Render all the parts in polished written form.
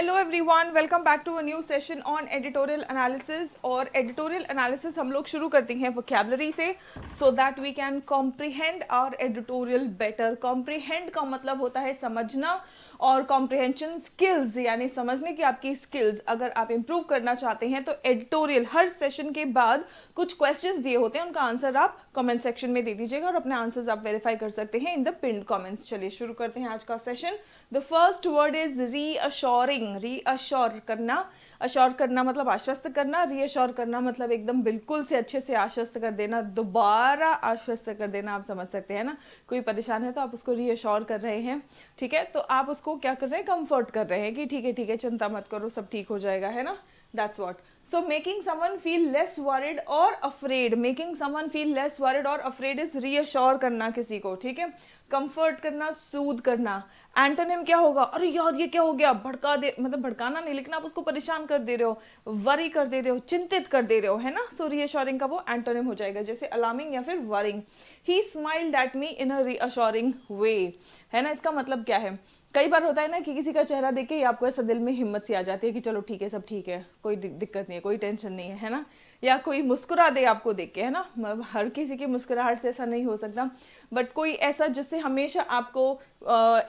Hello everyone, welcome back to a new session on editorial analysis. और editorial analysis हम लोग शुरू करते हैं वोकैबुलरी से, so that we can comprehend our editorial better. Comprehend का मतलब होता है समझना, और कॉम्प्रिहेंशन स्किल्स यानी समझने की आपकी स्किल्स अगर आप इंप्रूव करना चाहते हैं तो एडिटोरियल हर सेशन के बाद कुछ क्वेश्चंस दिए होते हैं, उनका आंसर आप कमेंट सेक्शन में दे दीजिएगा और अपने आंसर्स आप वेरीफाई कर सकते हैं इन द पिन्ड कमेंट्स। चलिए शुरू करते हैं आज का session. The first word is reassuring. Reassure करना, अश्योर करना मतलब आश्वस्त करना, रीअश्योर करना मतलब एकदम बिल्कुल से अच्छे से आश्वस्त कर देना, दोबारा आश्वस्त कर देना। आप समझ सकते हैं ना, कोई परेशान है तो आप उसको रीअश्योर कर रहे हैं, ठीक है, तो आप उसको क्या कर रहे हैं, कंफर्ट कर रहे हैं कि ठीक है चिंता मत करो, सब ठीक हो जाएगा, है ना। That's what. So making someone feel less worried or afraid. Making someone feel less worried or afraid is reassure करना किसी को, ठीक है, comfort करना, soothe करना। एंटोनिम क्या होगा, अरे यार ये क्या हो गया, भड़का दे, मतलब भड़काना नहीं लेकिन आप उसको परेशान कर दे रहे हो, वरी कर दे रहे हो, चिंतित कर दे रहे हो, है ना। सो रीअश्योरिंग का वो एंटोनिम हो जाएगा, जैसे अलार्मिंग या फिर worrying. He smiled at me in a reassuring way, है ना। इसका मतलब क्या है, कई बार होता है ना कि किसी का चेहरा देख के आपको ऐसा दिल में हिम्मत सी आ जाती है कि चलो ठीक है, सब ठीक है, कोई दिक्कत नहीं है, कोई टेंशन नहीं है ना। या कोई मुस्कुरा दे आपको देख के, है ना। मतलब हर किसी की मुस्कुराहट से ऐसा नहीं हो सकता, बट कोई ऐसा जिससे हमेशा आपको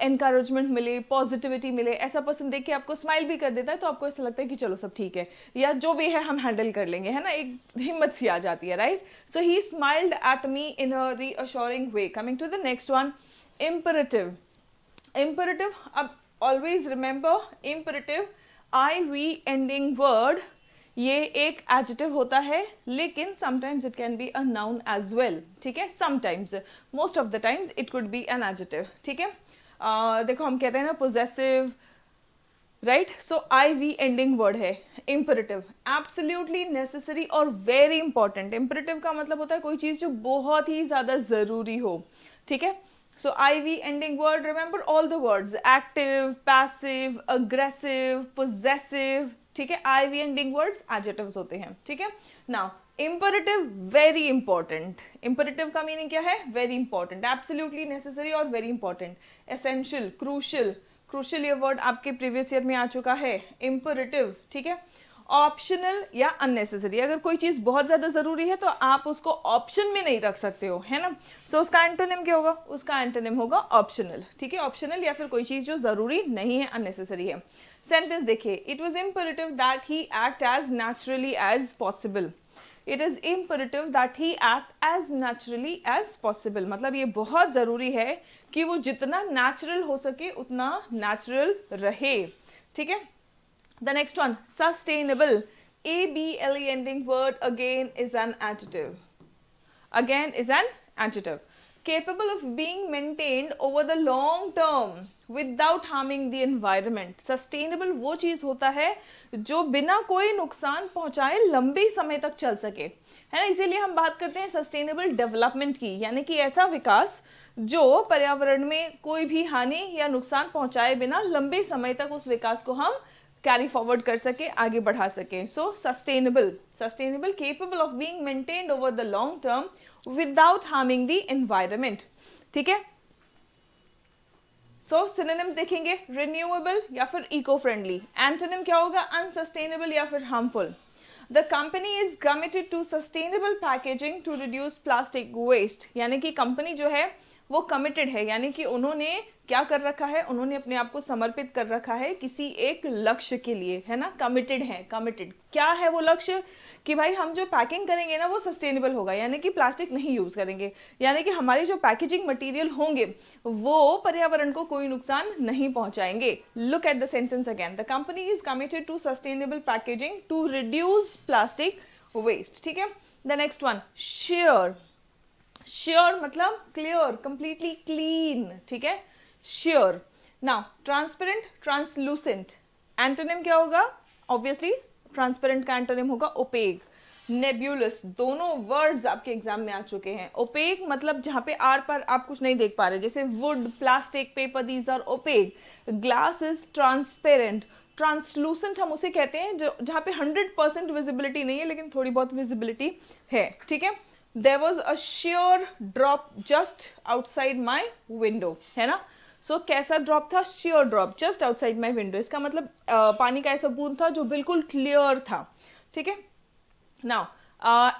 एनकरेजमेंट मिले, पॉजिटिविटी मिले, ऐसा पर्सन देख के आपको स्माइल भी कर देता है तो आपको ऐसा लगता है कि चलो सब ठीक है, या जो भी है हम हैंडल कर लेंगे, है ना, एक हिम्मत सी आ जाती है, right. So he smiled at me in a reassuring way. Coming to the next one, imperative. imperative, अब always remember imperative iv ending word, ये एक adjective होता है लेकिन sometimes it can be a noun as well, ठीक है। sometimes, most of the times it could be an adjective, ठीक है। देखो हम कहते हैं ना possessive, right, so I V ending word है इम्परेटिव, एब्सोल्युटली नेसेसरी और वेरी इंपॉर्टेंट। इम्परेटिव का मतलब होता है कोई चीज जो बहुत ही ज्यादा जरूरी हो, ठीक है। So I V ending word, remember all the words, active, passive, aggressive, possessive, ठीक है। I V ending words adjectives होते हैं, ठीक है। Now imperative very important. Imperative का मीनिंग क्या है, वेरी इंपॉर्टेंट, एब्सोल्युटली नेसेसरी और very important, essential, crucial. Crucial ये वर्ड आपके प्रीवियस ईयर में आ चुका है, इम्परेटिव, ठीक है। ऑप्शनल या अननेसेसरी, अगर कोई चीज बहुत ज्यादा जरूरी है तो आप उसको ऑप्शन में नहीं रख सकते हो, है ना। सो उसका एंटोनिम क्या होगा, उसका एंटोनिम होगा ऑप्शनल, ठीक है। ऑप्शनल या फिर कोई चीज जो जरूरी नहीं है, अननेसेसरी है। सेंटेंस देखिए, it was imperative that he act as naturally as possible. It is imperative that he act as naturally as possible, मतलब ये बहुत जरूरी है कि वो जितना नेचुरल हो सके उतना नेचुरल रहे, ठीक है। The next one, sustainable, ABLE ending word again is an adjective, again is an adjective, capable of being maintained over the long term without harming the environment. sustainable वो चीज होता है जो बिना कोई नुकसान पहुंचाए लंबे समय तक चल सके, है ना। इसीलिए हम बात करते हैं सस्टेनेबल डेवलपमेंट की, यानी कि ऐसा विकास जो पर्यावरण में कोई भी हानि या नुकसान पहुंचाए बिना लंबे समय तक उस विकास को हम कैरी फॉरवर्ड कर सके, आगे बढ़ा सके। सो sustainable, sustainable, capable of being maintained over the long term without harming the environment, ठीक है। सो सिनोनिम्स देखेंगे, रिन्यूएबल या फिर इको फ्रेंडली। एंटोनिम क्या होगा, अनसस्टेनेबल या फिर harmful. The company is committed to sustainable packaging to reduce plastic waste, यानी कि कंपनी जो है वो कमिटेड है, यानी कि उन्होंने क्या कर रखा है, उन्होंने अपने आप को समर्पित कर रखा है किसी एक लक्ष्य के लिए, है ना। कमिटेड है, कमिटेड क्या है वो लक्ष्य, कि भाई हम जो पैकिंग करेंगे ना वो सस्टेनेबल होगा, यानी कि प्लास्टिक नहीं यूज करेंगे, यानी कि हमारे जो पैकेजिंग मटेरियल होंगे वो पर्यावरण को कोई नुकसान नहीं पहुंचाएंगे। Look at the sentence again, the company is committed to sustainable packaging to reduce plastic waste, ठीक है। The next one, sure. Sure मतलब क्लियर, कंप्लीटली क्लीन, ठीक है, sure. Now transparent, translucent, antonym क्या होगा, ऑब्वियसली ट्रांसपेरेंट का antonym होगा opaque. Nebulous, दोनों वर्ड्स आपके एग्जाम में आ चुके हैं। ओपेक मतलब जहां पे आर पर आप कुछ नहीं देख पा रहे, जैसे wood, plastic, paper, these are opaque. Glass is transparent. Translucent हम उसे कहते हैं जो जहां पे 100% विजिबिलिटी नहीं है लेकिन थोड़ी बहुत विजिबिलिटी है, ठीक है। There was a sheer drop just outside my window, है ना। सो कैसा ड्रॉप था? Share drop just outside my window. इसका मतलब पानी का ऐसा बूंद था जो बिल्कुल क्लियर था, ठीक है। नाउ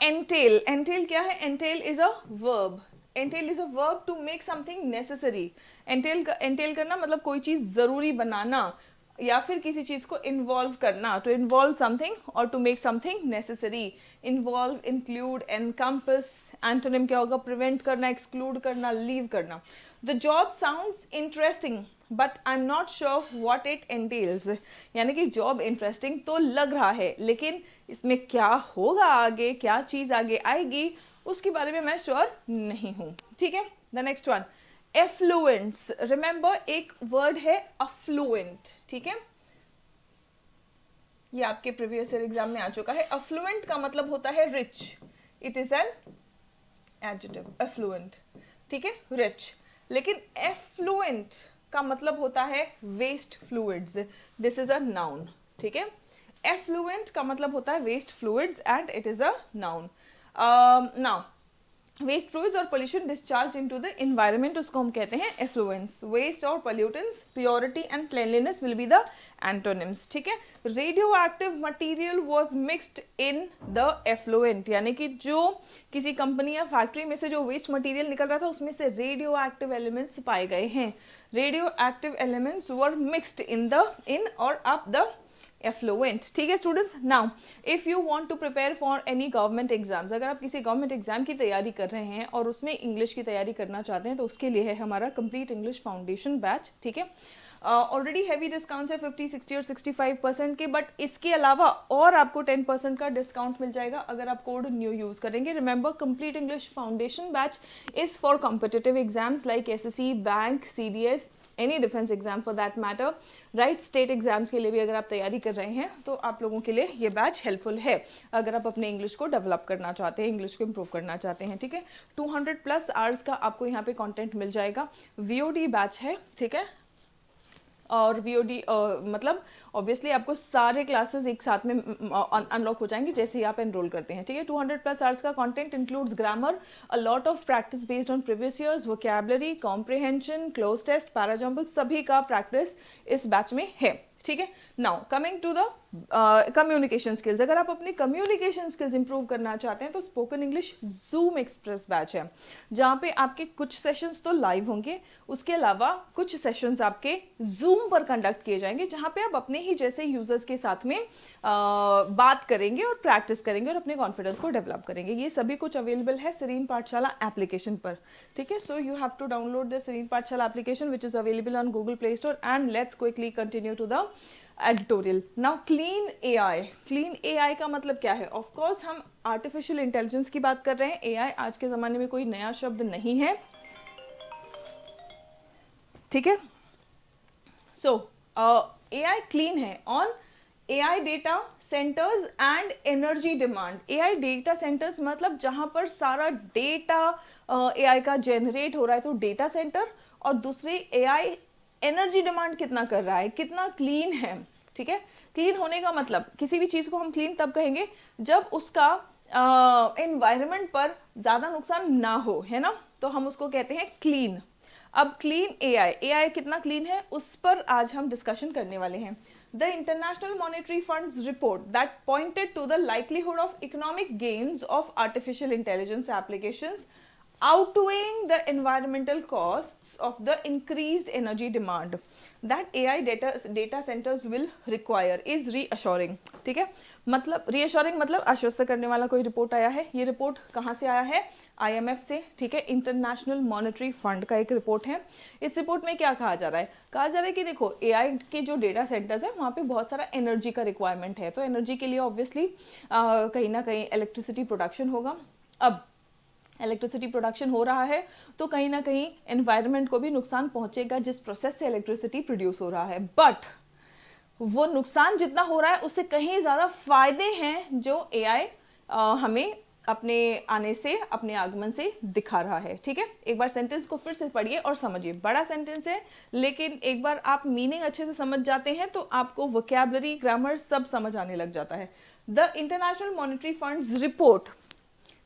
एंटेल, एंटेल क्या है? Entail is a verb, entail is a verb to make something necessary. Entail करना मतलब कोई चीज जरूरी बनाना या फिर किसी चीज को इन्वॉल्व करना, टू इन्वॉल्व समथिंग और to make something necessary. Involve, include, encompass. Antonym क्या होगा? प्रिवेंट करना, एक्सक्लूड करना, लीव करना। The job sounds interesting but I am not sure what it entails. यानी कि जॉब इंटरेस्टिंग तो लग रहा है, लेकिन इसमें क्या होगा आगे, क्या चीज आगे आएगी, उसके बारे में मैं श्योर नहीं हूं, ठीक है। The next one, affluence. Remember एक वर्ड है अफ्लुएंट, ठीक है, ये आपके प्रीवियस ईयर एग्जाम में आ चुका है। अफ्लुएंट का मतलब होता है rich, it is an adjective, affluent, ठीक है, रिच। लेकिन एफ्लुएंट का मतलब होता है waste fluids, this is a noun, ठीक है। एफ्लुएंट का मतलब होता है waste fluids and it is a noun. Now waste fluids और pollution discharge into the environment, उसको हम कहते हैं एफ्लुएंस। वेस्ट और pollutants, purity and cleanliness will be the antonyms, ठीक है। Radioactive material was mixed in the effluent, यानी कि जो किसी कंपनी या फैक्ट्री में से जो वेस्ट मटीरियल निकल रहा था उसमें से रेडियो एक्टिव एलिमेंट्स पाए गए हैं। Radioactive elements were mixed in और अप द एफ्लुएंट, ठीक है students. Now if you want to prepare for any government exams, अगर आप किसी गवर्नमेंट एग्जाम की तैयारी कर रहे हैं और उसमें इंग्लिश की तैयारी करना चाहते हैं, तो उसके लिए है हमारा कंप्लीट इंग्लिश फाउंडेशन बैच, ठीक है। ऑलरेडी हैवी डिस्काउंट्स है 50, 60 और 65% के, बट इसके अलावा और आपको 10% का डिस्काउंट मिल जाएगा अगर आप कोड न्यू यूज करेंगे। Remember complete English foundation batch is for competitive exams like SSC, bank, CDS, any defence exam for that matter, right. State exams के लिए भी अगर आप तैयारी कर रहे हैं तो आप लोगों के लिए ये बैच हेल्पफुल है अगर आप अपने इंग्लिश को डेवलप करना चाहते हैं, इंग्लिश को इंप्रूव करना चाहते हैं, ठीक है। 200+ आवर्स का आपको यहाँ पे कंटेंट मिल जाएगा। वीओडी बैच है, ठीक है, और वीओडी मतलब ऑब्वियसली आपको सारे क्लासेस एक साथ में अनलॉक हो जाएंगे जैसे ही आप एनरोल करते हैं, ठीक है। 200+ आवर्स का content includes grammar, a lot of practice based on previous years, vocabulary, comprehension, cloze test, parajumble, सभी का प्रैक्टिस इस बैच में है, ठीक है। Now coming to the communication skills, अगर आप अपने कम्युनिकेशन स्किल्स इंप्रूव करना चाहते हैं तो spoken English zoom express batch है, जहाँ पे आपके कुछ सेशंस तो लाइव होंगे, उसके अलावा कुछ सेशंस आपके जूम पर कंडक्ट किए जाएंगे, जहाँ पे आप अपने ही जैसे यूजर्स के साथ में बात करेंगे और प्रैक्टिस करेंगे और अपने कॉन्फिडेंस को डेवलप करेंगे। ये सभी कुछ अवेलेबल है सेरीन पाठशाला एप्लीकेशन पर, ठीक है। So you have to download the serene Pathshala application which is available on Google Play Store and let's quickly continue to the editorial. Now clean AI, clean AI का मतलब क्या है? ऑफ कोर्स हम artificial intelligence की बात कर रहे हैं। एआई आज के जमाने में कोई नया शब्द नहीं है, ठीक है। सो एआई क्लीन है on AI data centres and energy demand. AI data centres मतलब जहां पर सारा डेटा एआई का जनरेट हो रहा है, तो डेटा सेंटर, और दूसरी एआई एनर्जी डिमांड कितना कर रहा है, कितना क्लीन है, ठीक है। क्लीन होने का मतलब, किसी भी चीज को हम क्लीन तब कहेंगे जब उसका एनवायरनमेंट पर ज्यादा नुकसान ना हो, है ना, तो हम उसको कहते हैं क्लीन। अब क्लीन एआई, एआई कितना क्लीन है उस पर आज हम डिस्कशन करने वाले हैं। The International Monetary Fund's report that pointed to the likelihood of economic gains of artificial intelligence applications outweighing the environmental costs of the increased energy demand that AI data centers will require is reassuring, ठीक है। मतलब reassuring मतलब आश्वस्त करने वाला कोई report आया है। ये रिपोर्ट कहाँ से आया है? IMF से, ठीक है, इंटरनेशनल मॉनेटरी फंड का एक रिपोर्ट है। इस रिपोर्ट में क्या कहा जा रहा है? कहा जा रहा है कि देखो AI के जो डेटा सेंटर्स है वहाँ पे बहुत सारा एनर्जी का रिक्वायरमेंट है, तो एनर्जी के लिए ऑब्वियसली कहीं ना कहीं इलेक्ट्रिसिटी प्रोडक्शन होगा। अब इलेक्ट्रिसिटी प्रोडक्शन हो रहा है तो कहीं ना कहीं एनवायरनमेंट को भी नुकसान पहुंचेगा जिस प्रोसेस से इलेक्ट्रिसिटी प्रोड्यूस हो रहा है, बट वो नुकसान जितना हो रहा है उससे कहीं ज्यादा फायदे हैं जो एआई हमें अपने आने से, अपने आगमन से दिखा रहा है, ठीक है। एक बार सेंटेंस को फिर से पढ़िए और समझिए, बड़ा सेंटेंस है लेकिन एक बार आप मीनिंग अच्छे से समझ जाते हैं तो आपको वोकैबुलरी, ग्रामर सब समझ आने लग जाता है। The International Monetary Fund's report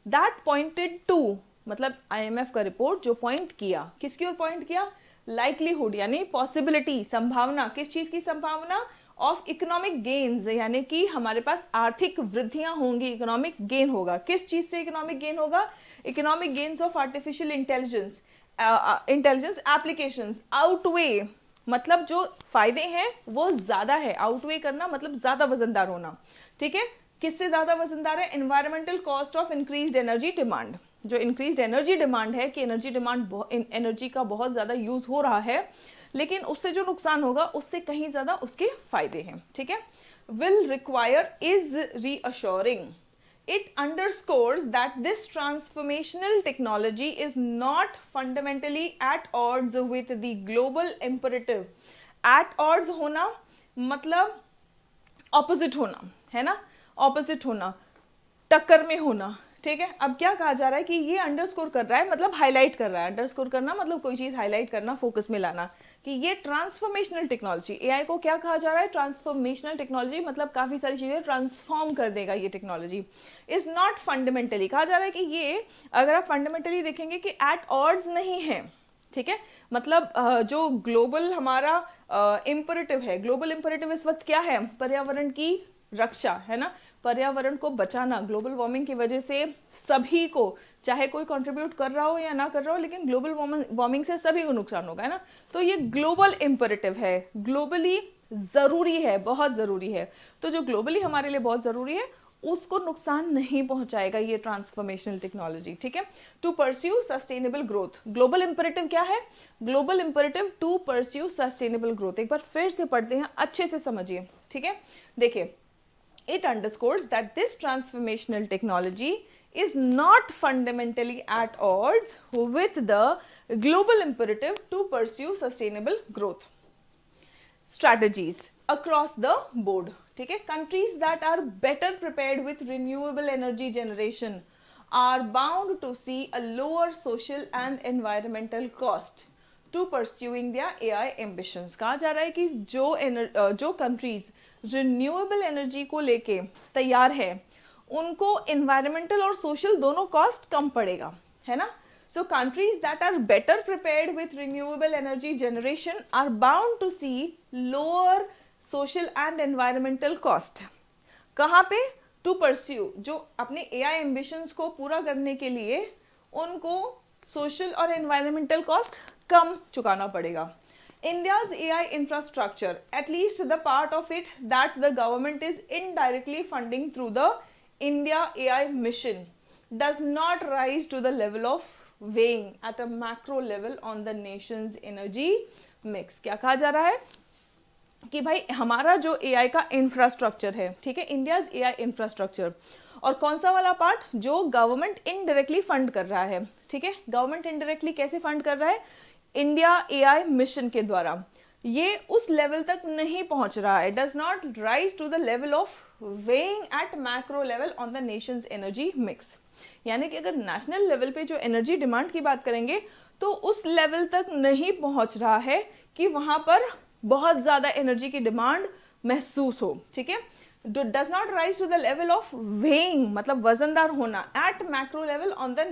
that pointed to, मतलब IMF का रिपोर्ट जो पॉइंट किया, किसकी ओर पॉइंट किया? लाइकलीहुड यानी पॉसिबिलिटी, संभावना, किस चीज की संभावना, ऑफ इकोनॉमिक गेन्स, यानी कि हमारे पास आर्थिक वृद्धियां होंगी, इकोनॉमिक गेन होगा। किस चीज से इकोनॉमिक गेन होगा? Economic gains of artificial intelligence, intelligence applications outweigh, मतलब जो फायदे हैं वो ज्यादा है, आउटवे करना मतलब ज्यादा वजनदार होना, ठीक है। किससे ज्यादा वजनदार है? Environmental cost of increased energy demand, जो इंक्रीज्ड एनर्जी डिमांड है कि एनर्जी डिमांड, एनर्जी का बहुत ज्यादा यूज हो रहा है, लेकिन उससे जो नुकसान होगा उससे कहीं ज्यादा उसके फायदे हैं, ठीक है। Will require is reassuring, it underscores that this transformational technology is not fundamentally at odds with the global imperative. At odds होना मतलब opposite होना, है ना, opposite होना, टक्कर में होना, ठीक है। अब क्या कहा जा रहा है कि ये अंडरस्कोर कर रहा है, मतलब हाईलाइट कर रहा है। अंडरस्कोर करना मतलब कोई चीज हाईलाइट करना, फोकस में लाना, कि ये ट्रांसफॉर्मेशनल टेक्नोलॉजी, एआई को क्या कहा जा रहा है? ट्रांसफॉर्मेशनल टेक्नोलॉजी, मतलब काफी सारी चीजें ट्रांसफॉर्म कर देगा ये टेक्नोलॉजी। इज नॉट फंडामेंटली, कहा जा रहा है कि ये, अगर आप फंडामेंटली देखेंगे कि एट ऑड्स नहीं है, ठीक है। मतलब जो ग्लोबल हमारा इंपरेटिव है, ग्लोबल इंपरेटिव इस वक्त क्या है? पर्यावरण की रक्षा, है ना, पर्यावरण को बचाना। ग्लोबल वार्मिंग की वजह से सभी को, चाहे कोई कंट्रीब्यूट कर रहा हो या ना कर रहा हो, लेकिन ग्लोबल वार्मिंग से सभी को नुकसान होगा, है ना। तो ये ग्लोबल इंपरेटिव है, ग्लोबली जरूरी है, बहुत जरूरी है। तो जो ग्लोबली हमारे लिए बहुत जरूरी है उसको नुकसान नहीं पहुंचाएगा ये ट्रांसफॉर्मेशनल टेक्नोलॉजी, ठीक है। To pursue sustainable growth, global imperative क्या है? Global imperative to pursue sustainable growth. एक बार फिर से पढ़ते हैं, अच्छे से समझिए, ठीक है। देखिए, it underscores that this transformational technology is not fundamentally at odds with the global imperative to pursue sustainable growth. Strategies across the board, ठीक है। Countries that are better prepared with renewable energy generation are bound to see a lower social and environmental cost to pursuing their AI ambitions. कहा जा रहा है कि जो countries renewable energy को लेके तैयार है उनको एनवायरमेंटल और सोशल दोनों कॉस्ट कम पड़ेगा, है ना। So countries that are better prepared with renewable energy generation are bound to see lower social and environmental cost. कहाँ पे? टू परस्यू, जो अपने एआई एम्बिशंस को पूरा करने के लिए उनको सोशल और एनवायरमेंटल कॉस्ट कम चुकाना पड़ेगा। India's AI infrastructure, at least the part of it that the government is indirectly funding through the India AI mission, does not rise to the level of weighing at a macro level on the nation's energy mix. क्या कहा जा रहा है कि भाई हमारा जो AI का इंफ्रास्ट्रक्चर है, ठीक है, इंडियाज AI इंफ्रास्ट्रक्चर, और कौन सा वाला पार्ट? जो गवर्नमेंट इनडायरेक्टली फंड कर रहा है, ठीक है। गवर्नमेंट इनडायरेक्टली कैसे फंड कर रहा है? इंडिया एआई मिशन के द्वारा। ये उस लेवल तक नहीं पहुंच रहा है, does not rise to the level of weighing at macro level on the nation's energy mix. यानी कि अगर नेशनल लेवल पे जो एनर्जी डिमांड की बात करेंगे तो उस लेवल तक नहीं पहुंच रहा है कि वहां पर बहुत ज्यादा एनर्जी की डिमांड महसूस हो, ठीक है। Does not rise to the level of weighing, मतलब वजनदार होना, at macro level on the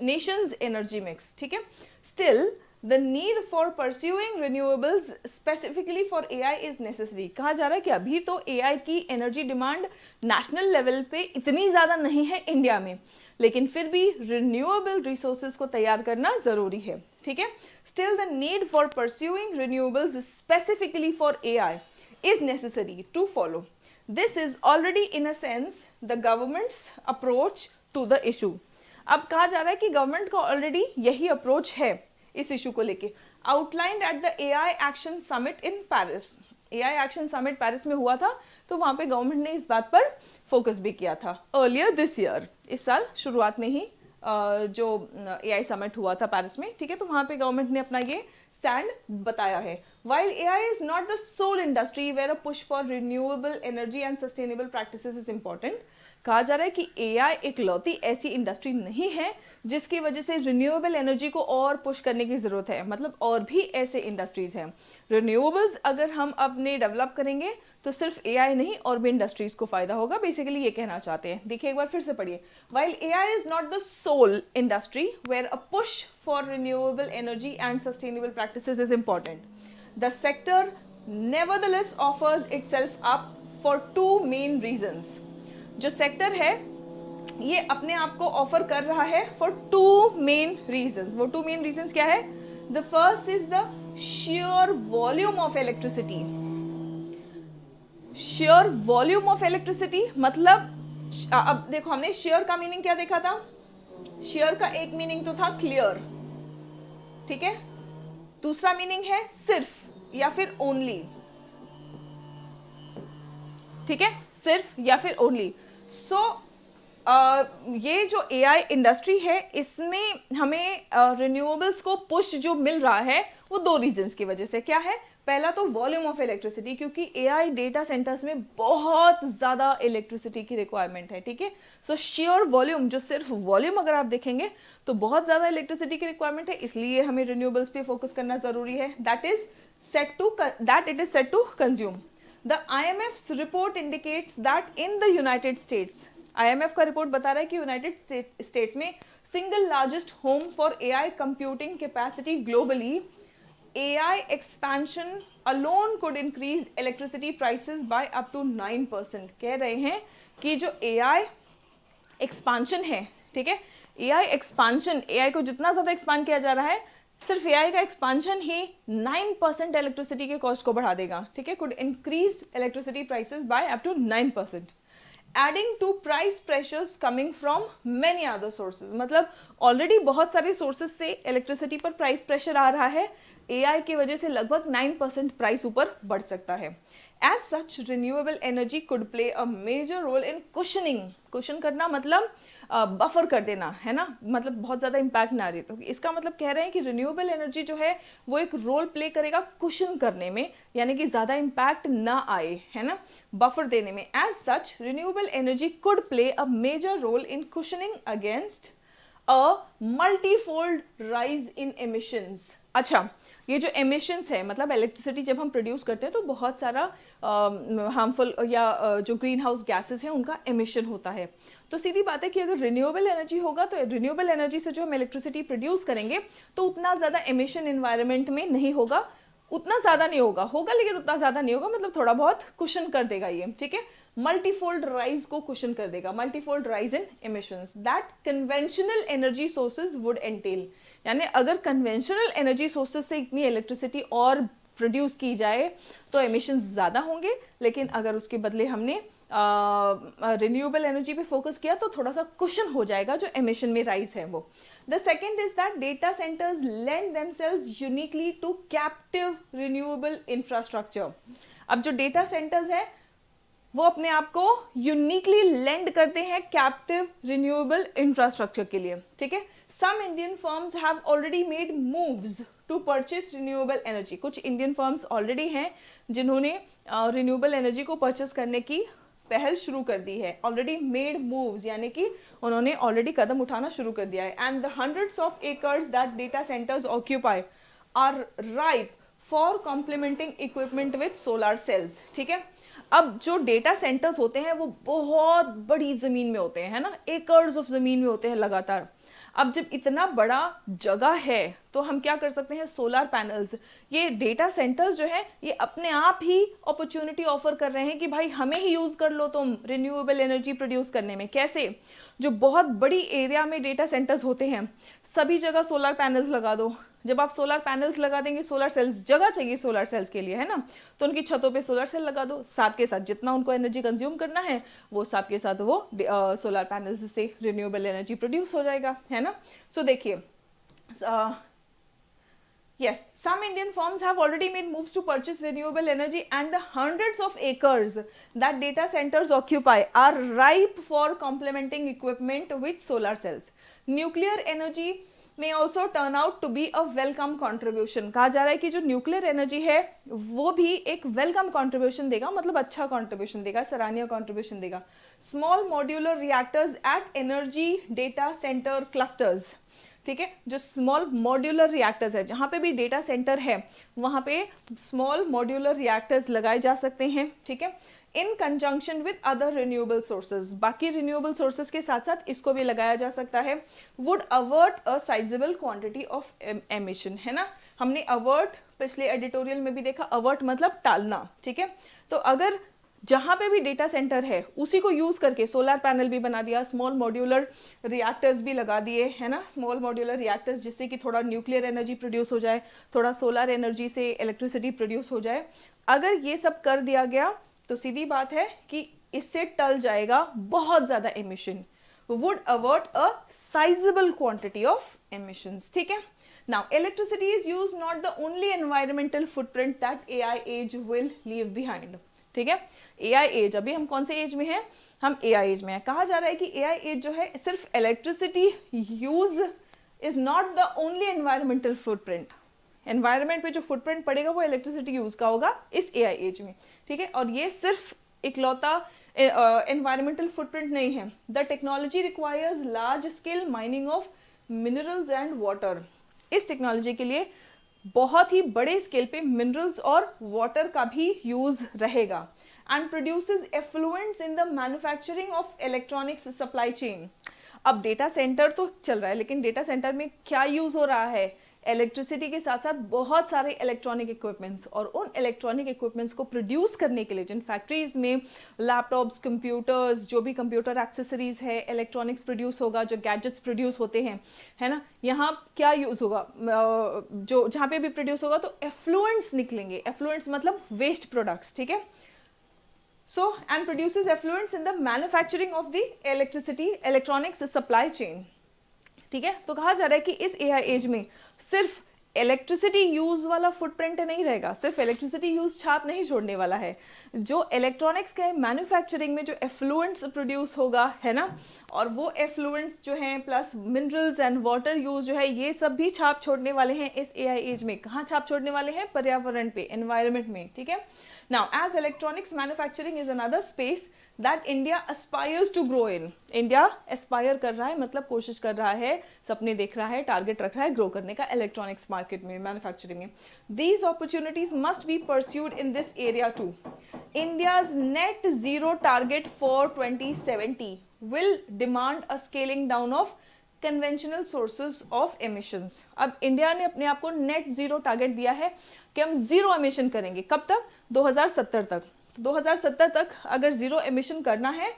nation's energy mix, ठीक है। Still The need for pursuing renewables specifically for AI is necessary. कहा जा रहा है कि अभी तो AI की एनर्जी डिमांड नेशनल लेवल पे इतनी ज़्यादा नहीं है इंडिया में, लेकिन फिर भी रिन्यूएबल रिसोर्सेज को तैयार करना ज़रूरी है, ठीक है। Still the need for pursuing renewables specifically for AI is necessary to follow. This is already in a sense the government's approach to the issue. अब कहा जा रहा है कि गवर्नमेंट का ऑलरेडी यही अप्रोच है इस इशू को लेके। Outlined at the AI action summit in Paris, AI action summit Paris में हुआ था, तो वहां पे गवर्नमेंट ने इस बात पर फोकस भी किया था अर्लियर दिस ईयर, इस साल शुरुआत में ही जो एआई समिट हुआ था पेरिस में, ठीक है। तो वहां पे गवर्नमेंट ने अपना ये स्टैंड बताया है। While AI is not the sole industry where a push for renewable energy and sustainable practices is important, कहा जा रहा है कि एआई एक लौती ऐसी इंडस्ट्री नहीं है जिसकी वजह से रिन्यूएबल एनर्जी को और पुश करने की ज़रूरत है, मतलब और भी ऐसे इंडस्ट्रीज़ हैं। रिन्यूएबल्स अगर हम अपने डेवलप करेंगे तो सिर्फ एआई नहीं और भी इंडस्ट्रीज़ को फ़ायदा होगा, बेसिकली ये कहना चाहते हैं। देखिए एक बार फिर से पढ़िए, while AI is not the sole industry where a push for renewable energy and sustainable practices is important, the sector nevertheless offers itself up for two main reasons। जो सेक्टर है ये अपने आप को ऑफर कर रहा है फॉर टू मेन रीजंस। वो टू मेन रीजंस क्या है? The first is the sheer volume of electricity. sheer volume of electricity मतलब, अब देखो हमने sheer का मीनिंग क्या देखा था? sheer का एक मीनिंग तो था क्लियर, ठीक है, दूसरा मीनिंग है सिर्फ या फिर ओनली, ठीक है, सिर्फ या फिर ओनली। सो ये जो एआई इंडस्ट्री है इसमें हमें रिन्यूएबल्स को पुश जो मिल रहा है वो दो रीजंस की वजह से। क्या है? पहला तो वॉल्यूम ऑफ इलेक्ट्रिसिटी, क्योंकि एआई डेटा सेंटर्स में बहुत ज़्यादा इलेक्ट्रिसिटी की रिक्वायरमेंट है, ठीक है। सो श्योर वॉल्यूम, जो सिर्फ वॉल्यूम अगर आप देखेंगे तो बहुत ज़्यादा इलेक्ट्रिसिटी की रिक्वायरमेंट है, इसलिए हमें रिन्यूएबल्स पे फोकस करना ज़रूरी है। That is that it is set to consume. The IMF's report indicates that in the United States, IMF का रिपोर्ट बता रहा है कि यूनाइटेड स्टेट्स में single largest home for AI computing capacity globally, AI expansion alone could increase electricity prices by up to 9%। कह रहे हैं कि जो एआई एक्सपेंशन है, ठीक है, एआई एक्सपेंशन, एआई को जितना ज़्यादा एक्सपांड किया जा रहा है, सिर्फ एआई का एक्सपांशन ही 9% इलेक्ट्रिसिटी के कॉस्ट को बढ़ा देगा, ठीक है, could increase electricity prices by up to 9%, adding to price pressures coming from many other sources. मतलब ऑलरेडी बहुत सारे सोर्सेज से इलेक्ट्रिसिटी पर प्राइस प्रेशर आ रहा है, एआई की वजह से लगभग 9% प्राइस ऊपर बढ़ सकता है। As such renewable energy could play a major role in cushioning, cushion करना मतलब बफर कर देना, है ना, मतलब बहुत ज़्यादा इम्पैक्ट ना दे। तो इसका मतलब कह रहे हैं कि रिन्यूएबल एनर्जी जो है वो एक रोल प्ले करेगा कुशन करने में, यानी कि ज़्यादा इम्पैक्ट ना आए, है ना, बफर देने में। As such renewable energy could play a major role in cushioning against a multifold rise in emissions. अच्छा, ये जो एमिशंस है, मतलब इलेक्ट्रिसिटी जब हम प्रोड्यूस करते हैं तो बहुत सारा हार्मफुल या जो ग्रीन हाउस गैसेस हैं उनका एमिशन होता है। तो सीधी बात है कि अगर रिन्यूएबल एनर्जी होगा तो रिन्यूएबल एनर्जी से जो हम इलेक्ट्रिसिटी प्रोड्यूस करेंगे तो उतना ज़्यादा एमिशन इन्वायरमेंट में नहीं होगा, उतना ज़्यादा नहीं होगा, होगा लेकिन उतना ज़्यादा नहीं होगा, मतलब थोड़ा बहुत कुशन कर देगा ये, ठीक है, मल्टीफोल्ड राइज को कुशन कर देगा, multifold rise in emissions that conventional energy sources would entail. यानी अगर कन्वेंशनल एनर्जी सोर्सेज से इतनी इलेक्ट्रिसिटी और प्रोड्यूस की जाए तो एमिशंस ज़्यादा होंगे, लेकिन अगर उसके बदले हमने रिन्यूएबल एनर्जी पे फोकस किया तो थोड़ा सा कुशन हो जाएगा जो एमिशन में राइज है वो। The second is that data centres lend themselves uniquely to captive renewable infrastructure. अब जो डेटा सेंटर्स है वो अपने आप को यूनिकली लेंड करते हैं कैप्टिव रिन्यूएबल इंफ्रास्ट्रक्चर के लिए, ठीक है। Some Indian firms have already made moves to purchase renewable energy. कुछ इंडियन फर्म्स ऑलरेडी हैं जिन्होंने रिन्यूएबल एनर्जी को परचेस करने की पहल शुरू कर दी है। ऑलरेडी मेड मूव्स यानी कि उन्होंने ऑलरेडी कदम उठाना शुरू कर दिया है। And the hundreds of acres that data centres occupy are ripe for complementing equipment with solar cells, ठीक है। अब जो डेटा सेंटर्स होते हैं वो बहुत बड़ी ज़मीन में होते हैं, है ना, एकर्स ऑफ ज़मीन में होते हैं लगातार। अब जब इतना बड़ा जगह है तो हम क्या कर सकते हैं, सोलर पैनल्स, ये डेटा सेंटर्स जो है ये अपने आप ही अपॉर्चुनिटी ऑफर कर रहे हैं कि भाई हमें ही यूज़ कर लो तुम रिन्यूएबल एनर्जी प्रोड्यूस करने में। कैसे? जो बहुत बड़ी एरिया में डेटा सेंटर्स होते हैं सभी जगह सोलर पैनल्स लगा दो। जब आप सोलर पैनल्स लगा देंगे, सोलर सेल्स, जगह चाहिए सोलर सेल्स के लिए, है ना, तो उनकी छतों पे सोलर सेल लगा दो, साथ के साथ जितना उनको एनर्जी कंज्यूम करना है वो साथ के साथ वो सोलर पैनल्स से रिन्यूएबल एनर्जी प्रोड्यूस हो जाएगा, है ना। सो देखिए, yes, some Indian firms have already made moves to purchase renewable energy, and the hundreds of acres that data centers occupy are ripe for complementing equipment with solar cells. Nuclear energy may also turn out to be a welcome contribution। कहा जा रहा है कि जो nuclear energy है वो भी एक वेलकम कंट्रीब्यूशन देगा, मतलब अच्छा कंट्रीब्यूशन देगा, सराहनीय कंट्रीब्यूशन देगा। Small modular reactors at energy data centre clusters, ठीक है, जो स्मॉल मॉड्यूलर रिएक्टर्स है, जहां पे भी डेटा सेंटर है वहां पे स्मॉल मॉड्यूलर रिएक्टर्स लगाए जा सकते हैं, ठीक है, इन conjunction with other renewable sources, बाकी रिन्यूएबल सोर्सेज के साथ साथ इसको भी लगाया जा सकता है। Would avert a sizeable quantity of emission, है ना, हमने अवर्ट पिछले एडिटोरियल में भी देखा, अवर्ट मतलब टालना, ठीक है। तो अगर जहां पे भी डेटा सेंटर है उसी को यूज करके सोलर पैनल भी बना दिया, स्मॉल मॉड्यूलर रिएक्टर्स भी लगा दिए, है ना, स्मॉल मॉड्यूलर रिएक्टर्स, जिससे कि थोड़ा न्यूक्लियर एनर्जी प्रोड्यूस हो जाए, थोड़ा सोलर एनर्जी से इलेक्ट्रिसिटी प्रोड्यूस हो जाए, अगर ये सब कर दिया गया तो सीधी बात है कि इससे टल जाएगा बहुत ज्यादा emission, would avert a sizeable quantity of emissions, ठीक है। Now, electricity is used not the only environmental footprint that AI age will leave behind, ठीक है। AI एज, अभी हम कौन से एज में हैं, हम AI एज में हैं। कहा जा रहा है कि AI एज जो है सिर्फ electricity use is not the only environmental footprint, environment पे जो फुटप्रिंट पड़ेगा वो इलेक्ट्रिसिटी यूज का होगा इस AI एज में, ठीक है। और ये सिर्फ इकलौता एनवायरमेंटल फुटप्रिंट नहीं है, the technology requires large scale mining of minerals and water, इस टेक्नोलॉजी के लिए बहुत ही बड़े स्केल पे मिनरल्स और वाटर का भी यूज रहेगा, and produces effluents in the manufacturing of electronics supply chain. अब डेटा सेंटर तो चल रहा है, लेकिन डेटा सेंटर में क्या यूज हो रहा है, इलेक्ट्रिसिटी के साथ साथ बहुत सारे इलेक्ट्रॉनिक इक्विपमेंट्स, और उन इलेक्ट्रॉनिक इक्विपमेंट्स को प्रोड्यूस करने के लिए जिन फैक्ट्रीज में लैपटॉप्स, कंप्यूटर्स, जो भी कंप्यूटर एक्सेसरीज है, इलेक्ट्रॉनिक्स प्रोड्यूस होगा, जो गैजेट्स प्रोड्यूस होते हैं, है ना, यहाँ क्या यूज होगा, जो जहाँ पे भी प्रोड्यूस होगा तो एफ्लुएंट्स निकलेंगे, एफ्लुएंट्स मतलब वेस्ट प्रोडक्ट्स, ठीक है। So, and produces effluents in the manufacturing of the electronics supply chain, ठीक है। तो कहा जा रहा है कि इस AI एज में सिर्फ इलेक्ट्रिसिटी यूज वाला फुटप्रिंट नहीं रहेगा, सिर्फ इलेक्ट्रिसिटी यूज छाप नहीं छोड़ने वाला है, जो इलेक्ट्रॉनिक्स के मैन्युफैक्चरिंग में जो एफ्लुएंट्स प्रोड्यूस होगा, है ना, और वो एफ्लुएंट्स जो हैं plus minerals and water use जो है, ये सब भी छाप छोड़ने वाले हैं इस AI एज में। कहाँ छाप छोड़ने वाले हैं, पर्यावरण पे, एनवायरमेंट में, ठीक है। Now, as electronics manufacturing is another space that India aspires to grow in, India aspire कर रहा है, मतलब कोशिश कर रहा है, सपने देख रहा है, टारगेट रख रहा है ग्रो करने का इलेक्ट्रॉनिक्स मार्केट में, मैन्युफैक्चरिंग में। These opportunities must be pursued in this area too. India's net zero target for 2070 will demand a scaling down of conventional sources of emissions. अब इंडिया ने अपने आप को नेट जीरो टारगेट दिया है कि हम जीरो एमिशन करेंगे, कब तक, 2070 तक। 2070 तक अगर जीरो एमिशन करना है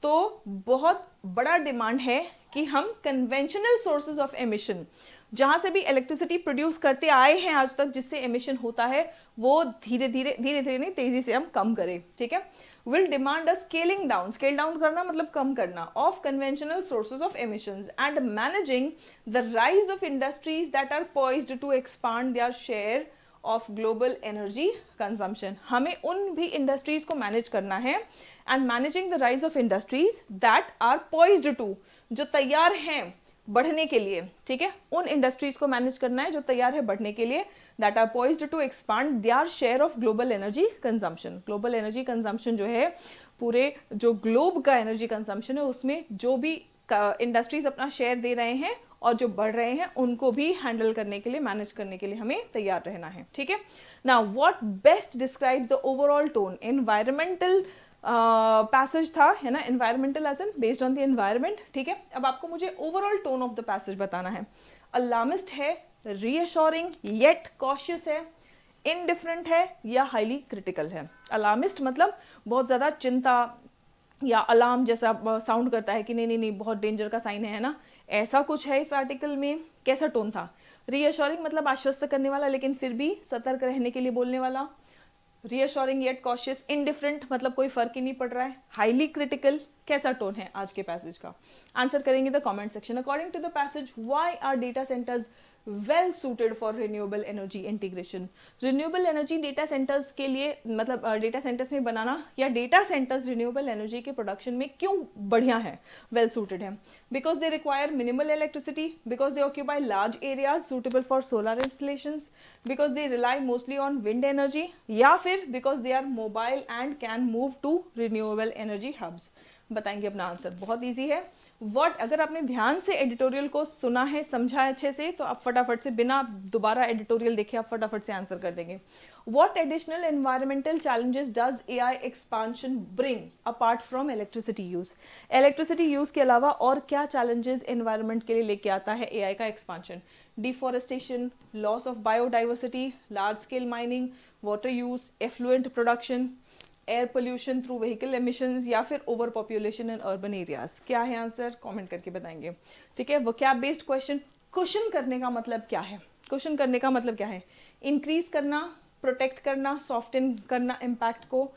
तो बहुत बड़ा डिमांड है कि हम कन्वेंशनल सोर्सेज ऑफ एमिशन, जहां से भी इलेक्ट्रिसिटी प्रोड्यूस करते आए हैं आज तक, जिससे एमिशन होता है, वो धीरे धीरे नहीं, तेजी से हम कम करें, ठीक है। will demand a scaling down, scale down करना मतलब कम करना, of conventional sources of emissions and managing the rise of industries that are poised to expand their share of global energy consumption। हमें उन भी इंडस्ट्रीज को मैनेज करना है, and managing the rise of industries that are poised to, जो तैयार हैं बढ़ने के लिए, ठीक है, उन इंडस्ट्रीज को मैनेज करना है जो तैयार है बढ़ने के लिए, that are poised to expand their share of global energy consumption. Global energy consumption जो है, पूरे जो ग्लोब का एनर्जी कंजम्पशन है, उसमें जो भी इंडस्ट्रीज अपना शेयर दे रहे हैं और जो बढ़ रहे हैं, उनको भी हैंडल करने के लिए, मैनेज करने के लिए हमें तैयार रहना है, ठीक है। Now what best describes the overall tone, environmental passage था, है ना, environmental as an based on the environment, ठीक है। अब आपको मुझे overall tone of the passage बताना है। अलार्मिस्ट है, रीअश्योरिंग येट कॉशियस है, इनडिफरेंट है या हाईली क्रिटिकल है। अलार्मिस्ट मतलब बहुत ज़्यादा चिंता या अलार्म जैसा साउंड करता है कि नहीं नहीं नहीं बहुत डेंजर का साइन है ना, ऐसा कुछ है इस आर्टिकल में। कैसा टोन था? रीअश्योरिंग मतलब आश्वस्त करने वाला लेकिन फिर भी सतर्क रहने के लिए बोलने वाला। Reassuring yet cautious. इनडिफरेंट मतलब कोई फर्क ही नहीं पड़ रहा है। हाईली क्रिटिकल, कैसा टोन है आज के पैसेज का? आंसर करेंगे the comment section. According to the passage, why are data centres well suited for renewable energy integration. Renewable energy data centres के लिए, मतलब डेटा सेंटर्स में बनाना या डेटा सेंटर्स रिन्यूएबल एनर्जी के प्रोडक्शन में क्यों बढ़िया है, वेल सुटेड है? Because they require minimal electricity, because they occupy large areas suitable for solar installations, because they rely mostly on wind energy, या फिर because they are mobile and can move to renewable energy hubs. बताएंगे अपना answer, बहुत easy है। What, अगर आपने ध्यान से एडिटोरियल को सुना है, समझा है अच्छे से, तो आप फटाफट से बिना दोबारा एडिटोरियल देखे आप फटाफट से आंसर कर देंगे। What additional environmental challenges does AI expansion bring apart from electricity use? Electricity use के अलावा और क्या चैलेंजेस एनवायरमेंट के लिए लेके आता है एआई का expansion? Deforestation, loss of biodiversity, large scale mining, water use, effluent production, air pollution through vehicle emissions, या फिर overpopulation in urban areas? क्या है आंसर, कमेंट करके बताएंगे। ठीक है, वोकैब बेस्ड क्वेश्चन। क्वेश्चन करने का मतलब क्या है? क्वेश्चन करने का मतलब क्या है? इंक्रीज करना, प्रोटेक्ट करना, सॉफ्टन करना इम्पैक्ट को,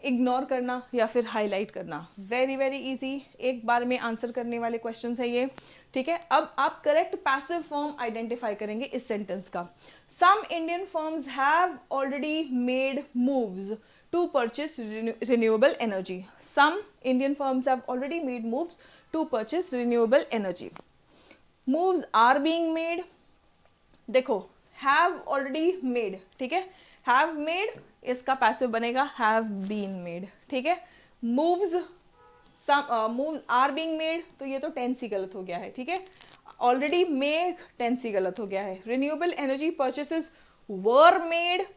इग्नोर करना, या फिर हाईलाइट करना। वेरी वेरी इजी, एक बार में आंसर करने वाले क्वेश्चन है ये। ठीक है, अब आप करेक्ट पैसिव फॉर्म आइडेंटिफाई करेंगे इस सेंटेंस का। Some Indian firms have already made moves to purchase renewable energy. Some Indian firms have already made moves to purchase renewable energy. Moves are being made. देखो, have already made, ठीक है, have made इसका passive बनेगा have been made। ठीक है, moves, some moves are being made, तो ये तो टेंस ही गलत हो गया है। ठीक है, already make टेंस ही गलत हो गया है। renewable energy purchases were made,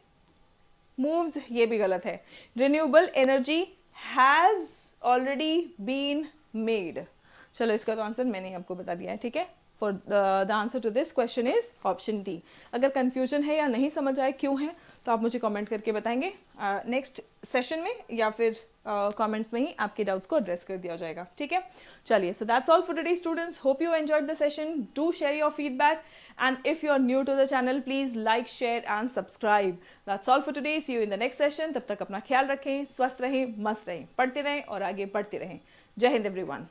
moves ये भी गलत है। Renewable energy has already been made. चलो, इसका तो आंसर मैंने आपको बता दिया है। ठीक है, for the answer to this question is option D. अगर कंफ्यूजन है या नहीं समझ आए क्यों है, तो आप मुझे कमेंट करके बताएंगे। नेक्स्ट सेशन में या फिर कमेंट्स में ही आपके डाउट्स को एड्रेस कर दिया जाएगा। ठीक है, चलिए, so that's all for today students. Hope you enjoyed the session. Do share your feedback, and if you are new to the channel, please like, share and subscribe. That's all for today. See you in the next session. तब तक अपना ख्याल रखें, स्वस्थ रहें, मस्त रहें, पढ़ते रहें और आगे बढ़ते रहें। जय हिंद एवरीवन।